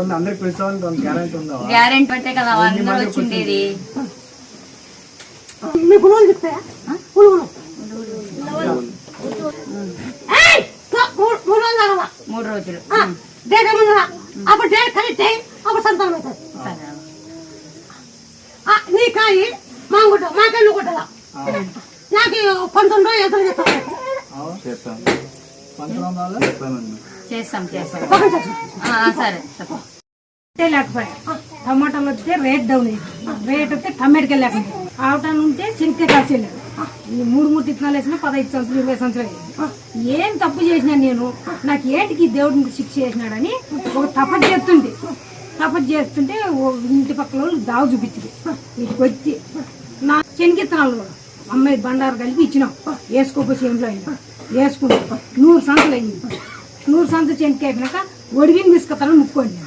అందరికి పిలుస్తామని గ్యారెంటీ ఉందా? గ్యారెంటీ పెట్టే కదా అందరూ వచ్చిండేది. మీకు చెప్తా 3 రోజులు అప్పుడు డేట్ కరెక్ట్ అప్పుడు సంతానం అవుతుంది. నీ కాయి మాంగుట్ట మాకెళ్ళు కొట్టదా నాకు 19 ఎంత చేస్తాం సరే. లేకపోయా టమాటాలు వస్తే రేట్ డౌన్ అయ్యింది. రేట్ వస్తే టమాటకాయ లేకుండా ఆవటాన్ని ఉంటే చింతకాయ కాసేలేదు. 3 విత్తనాలు వేసినా 15 సంవత్సరాలు 20 సంవత్సరాలు ఏం తప్పు చేసినా నేను నాకు ఏంటికి దేవుడికి శిక్ష చేసినాడని ఒక తపస్సు చేస్తుంటే ఇంటి పక్కల వాళ్ళు దావు చూపించింది. వీటికి వచ్చి నా శనగిత్తనాలు కూడా అమ్మాయి బండారు కలిపి ఇచ్చినాం. వేసుకోపోయి ఇంట్లో అయినా వేసుకుంటాం 100 సంవత్సరాలు అయింది. 100 సంవత్సరాలు శనక్కి అయిపోయినాక ఒడిగిని తీసుకొస్తానని ముక్కోండి.